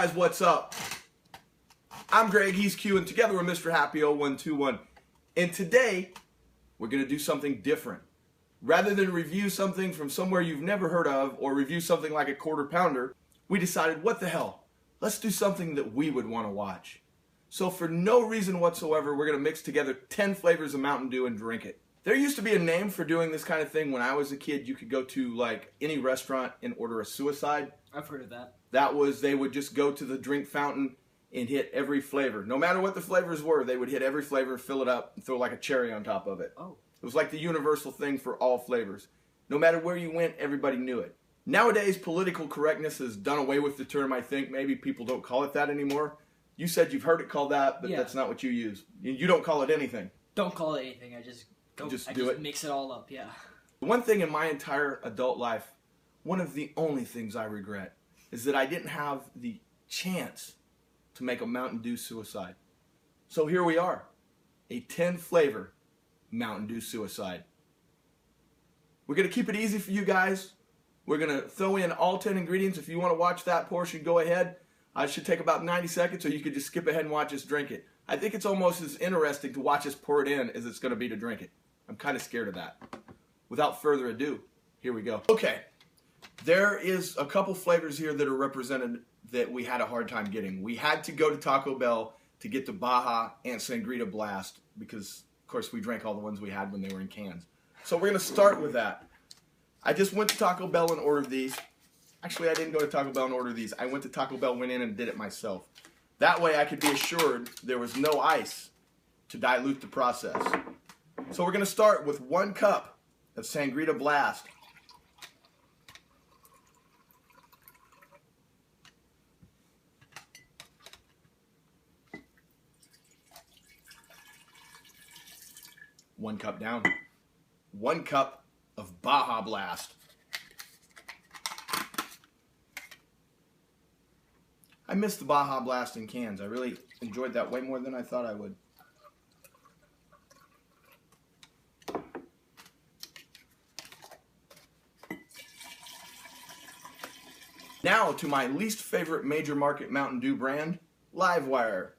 guys, what's up? I'm Greg, he's Q, and together we're Mr. Happy 0121. And today, we're going to do something different. Rather than review something from somewhere you've never heard of, or review something like a quarter pounder, we decided, what the hell? Let's do something that we would want to watch. So for no reason whatsoever, we're going to mix together 10 flavors of Mountain Dew and drink it. There used to be a name for doing this kind of thing when I was a kid. You could go to like any restaurant and order a suicide. I've heard of that. That was, they would just go to the drink fountain and hit every flavor. No matter what the flavors were, they would hit every flavor, fill it up, and throw like a cherry on top of it. Oh. It was like the universal thing for all flavors. No matter where you went, everybody knew it. Nowadays, political correctness has done away with the term, I think. Maybe people don't call it that anymore. You said you've heard it called that, but that's not what you use. You don't call it anything. Don't call it anything. I just mix it all up, yeah. One thing in my entire adult life, one of the only things I regret, is that I didn't have the chance to make a Mountain Dew suicide. So here we are, a 10 flavor Mountain Dew suicide. We're going to keep it easy for you guys. We're going to throw in all 10 ingredients. If you want to watch that portion, go ahead. It should take about 90 seconds, or you could just skip ahead and watch us drink it. I think it's almost as interesting to watch us pour it in as it's going to be to drink it. I'm kind of scared of that. Without further ado, here we go. Okay, there is a couple flavors here that are represented that we had a hard time getting. We had to go to Taco Bell to get the Baja and Sangrita Blast because, of course, we drank all the ones we had when they were in cans. So we're going to start with that. I just went to Taco Bell and ordered these. Actually, I didn't go to Taco Bell and order these. I went to Taco Bell, went in, and did it myself. That way I could be assured there was no ice to dilute the process. So we're going to start with 1 cup of Sangrita Blast. One cup down. 1 cup of Baja Blast. I missed the Baja Blast in cans. I really enjoyed that way more than I thought I would. Now to my least favorite major market Mountain Dew brand, Livewire.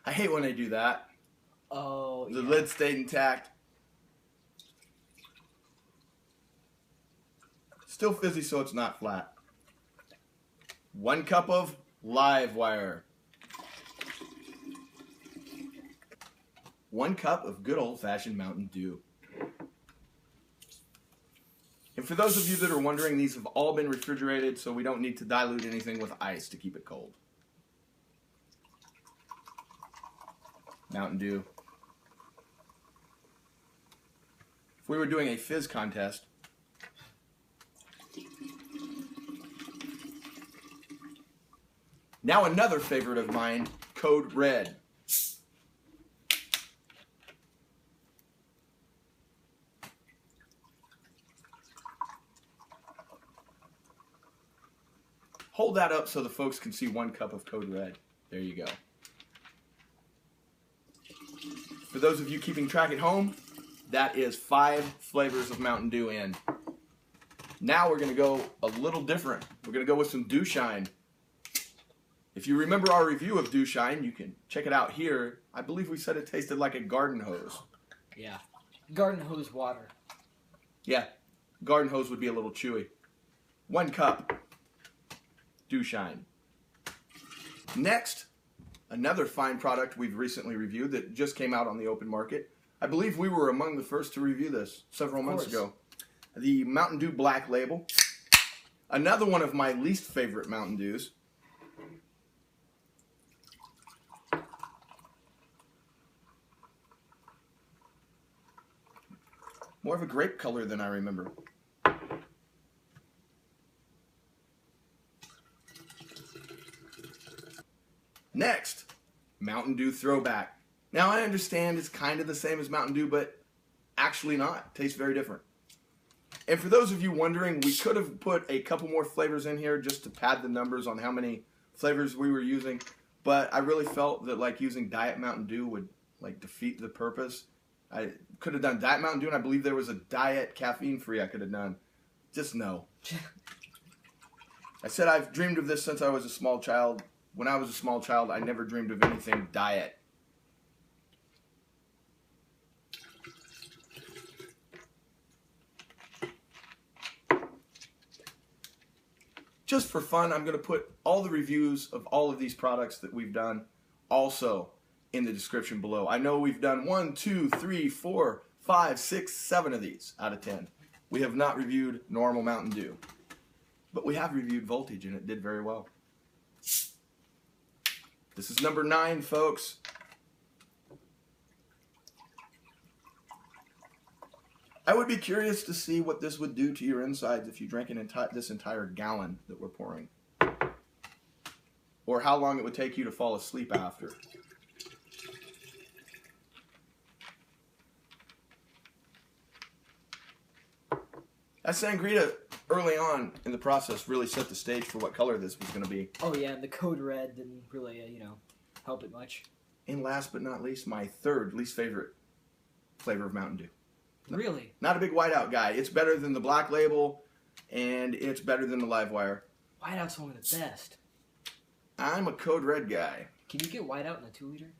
I hate when they do that. Oh, The lid stayed intact. Still fizzy, so it's not flat. 1 cup of Livewire. 1 cup of good old-fashioned Mountain Dew. And for those of you that are wondering, these have all been refrigerated, so we don't need to dilute anything with ice to keep it cold. Mountain Dew. If we were doing a fizz contest, now another favorite of mine, Code Red. Hold that up so the folks can see 1 cup of Code Red. There you go. For those of you keeping track at home, that is 5 flavors of Mountain Dew in. Now we're going to go a little different. We're going to go with some DewShine. If you remember our review of DewShine, you can check it out here. I believe we said it tasted like a garden hose. Yeah. Garden hose water. Yeah. Garden hose would be a little chewy. 1 cup. DewShine. Next, another fine product we've recently reviewed that just came out on the open market. I believe we were among the first to review this several months ago. The Mountain Dew Black Label. Another one of my least favorite Mountain Dews. More of a grape color than I remember. Next, Mountain Dew Throwback. Now I understand it's kind of the same as Mountain Dew, but actually not. Tastes very different. And for those of you wondering, we could have put a couple more flavors in here just to pad the numbers on how many flavors we were using. But I really felt that like using Diet Mountain Dew would like defeat the purpose. I could have done Diet Mountain Dew, and I believe there was a Diet caffeine free I could have done. Just no. I said I've dreamed of this since I was a small child. When I was a small child, I never dreamed of anything diet. Just for fun, I'm going to put all the reviews of all of these products that we've done also in the description below. I know we've done 1, 2, 3, 4, 5, 6, 7 of these out of 10. We have not reviewed normal Mountain Dew. But we have reviewed Voltage, and it did very well. This is number 9, folks. I would be curious to see what this would do to your insides if you drank this entire gallon that we're pouring. Or how long it would take you to fall asleep after. That Sangrita, early on in the process, really set the stage for what color this was going to be. Oh yeah, and the code red didn't really, help it much. And last but not least, my third least favorite flavor of Mountain Dew. Really? Not a big whiteout guy. It's better than the Black Label, and it's better than the Livewire. Whiteout's one of the best. I'm a Code Red guy. Can you get whiteout in a 2-liter?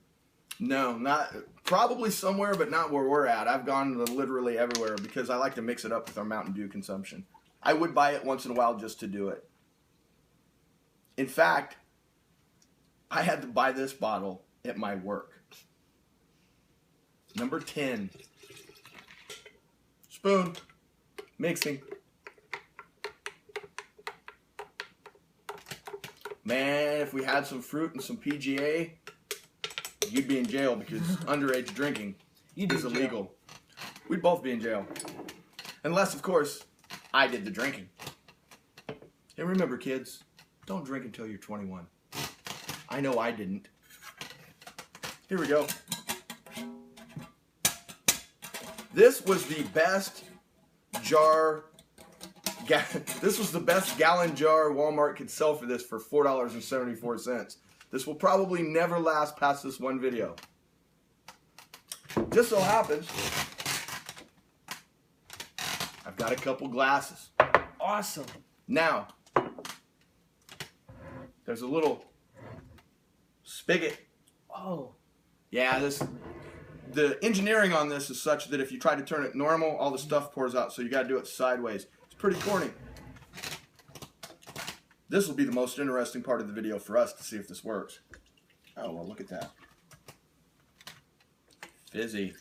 No, not probably somewhere, but not where we're at. I've gone to literally everywhere because I like to mix it up with our Mountain Dew consumption. I would buy it once in a while just to do it. In fact, I had to buy this bottle at my work. Number 10. Spoon. Mixing. Man, if we had some fruit and some PGA, you'd be in jail because underage drinking is illegal. We'd both be in jail. Unless, of course, I did the drinking. And remember, kids, don't drink until you're 21. I know I didn't. Here we go. This was the best jar. This was the best gallon jar Walmart could sell for this for $4.74. This will probably never last past this one video. Just so happens, I've got a couple glasses. Awesome. Now, there's a little spigot. Oh. Yeah, the engineering on this is such that if you try to turn it normal, all the stuff pours out, so you got to do it sideways. It's pretty corny. This will be the most interesting part of the video for us to see if this works. Oh, well, look at that. Fizzy.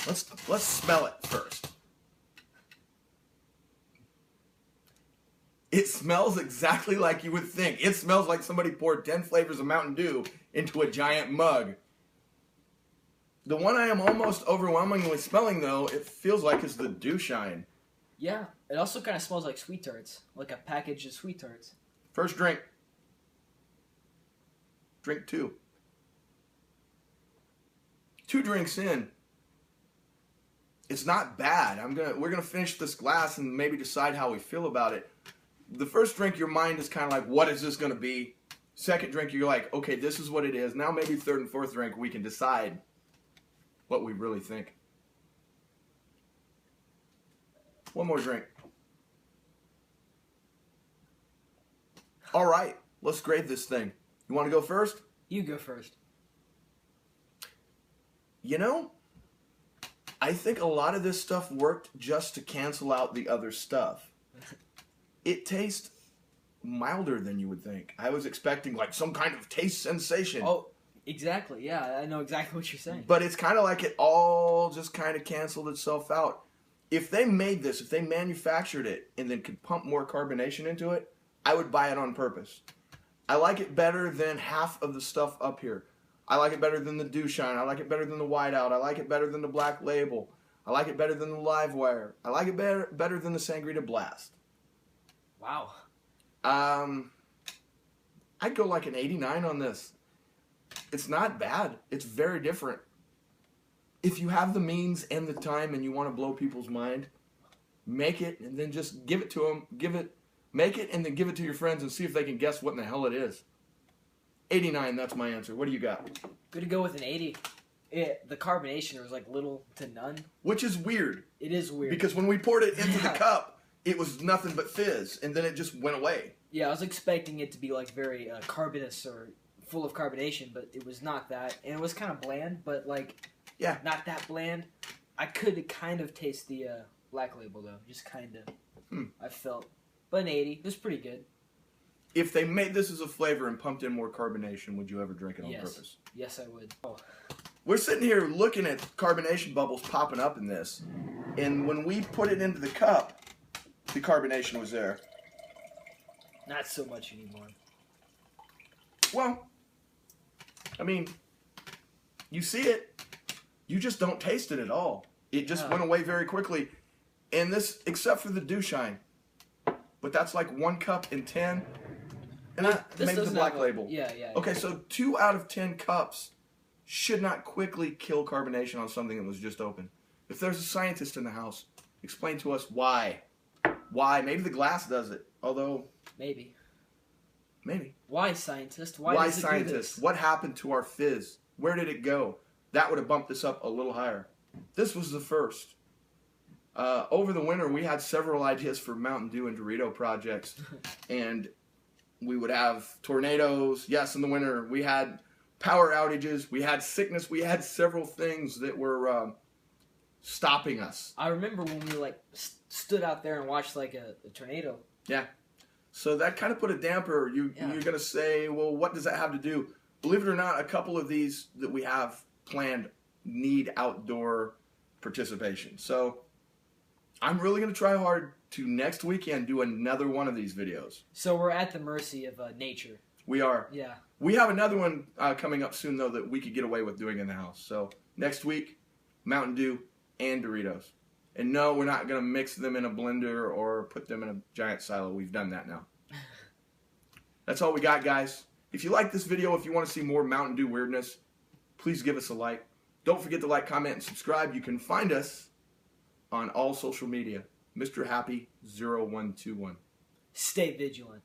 Let's smell it first. It smells exactly like you would think. It smells like somebody poured 10 flavors of Mountain Dew into a giant mug. The one I am almost overwhelmingly smelling, though, it feels like is the DewShine. Yeah, it also kind of smells like Sweet Tarts, like a package of Sweet Tarts. First drink. Drink 2. 2 drinks in. It's not bad. We're gonna finish this glass and maybe decide how we feel about it. The first drink, your mind is kind of like, what is this gonna be? Second drink, you're like, okay, this is what it is. Now maybe third and fourth drink, we can decide what we really think. One more drink. All right, let's grade this thing. You want to go first? You go first. You know, I think a lot of this stuff worked just to cancel out the other stuff. It tastes milder than you would think. I was expecting like some kind of taste sensation. Oh, exactly. Yeah, I know exactly what you're saying. But it's kind of like it all just kind of canceled itself out. If they made this, if they manufactured it and then could pump more carbonation into it, I would buy it on purpose. I like it better than half of the stuff up here. I like it better than the DewShine. I like it better than the Whiteout. I like it better than the Black Label. I like it better than the Livewire. I like it better than the Sangrita Blast. Wow. I'd go like an 89 on this. It's not bad. It's very different. If you have the means and the time and you want to blow people's mind, make it and then just give it to them. Make it and then give it to your friends and see if they can guess what in the hell it is. 89, that's my answer. What do you got? Good to go with an 80. the carbonation there was like little to none. Which is weird. It is weird. Because when we poured it into the cup, it was nothing but fizz, and then it just went away. Yeah, I was expecting it to be like very carbonous or full of carbonation, but it was not that. And it was kind of bland, but like, not that bland. I could kind of taste the Black Label though, just kind of. I felt, but an 80, it was pretty good. If they made this as a flavor and pumped in more carbonation, would you ever drink it on purpose? Yes, I would. Oh. We're sitting here looking at carbonation bubbles popping up in this, and when we put it into the cup, the carbonation was there. Not so much anymore. Well, I mean, you see it, you just don't taste it at all. It just went away very quickly. And this, except for the DewShine, but that's like 1 cup in 10. And maybe the Black Label. Yeah. Okay, so 2 out of 10 cups should not quickly kill carbonation on something that was just open. If there's a scientist in the house, explain to us why. Why? Maybe the glass does it. Although... Maybe. Why, scientist? Why scientist? What happened to our fizz? Where did it go? That would have bumped this up a little higher. This was the first. Over the winter, we had several ideas for Mountain Dew and Dorito projects. And we would have tornadoes. Yes, in the winter. We had power outages. We had sickness. We had several things that were stopping us. I remember when we like stood out there and watched like a tornado. Yeah. So that kind of put a damper. You're going to say, well, what does that have to do? Believe it or not, a couple of these that we have planned need outdoor participation. So I'm really going to try hard to next weekend do another one of these videos. So we're at the mercy of nature. We are. Yeah. We have another one coming up soon, though, that we could get away with doing in the house. So next week, Mountain Dew and Doritos. And no, we're not going to mix them in a blender or put them in a giant silo. We've done that now. That's all we got, guys. If you like this video, if you want to see more Mountain Dew weirdness, please give us a like. Don't forget to like, comment, and subscribe. You can find us on all social media. Mr. Happy 0121. Stay vigilant.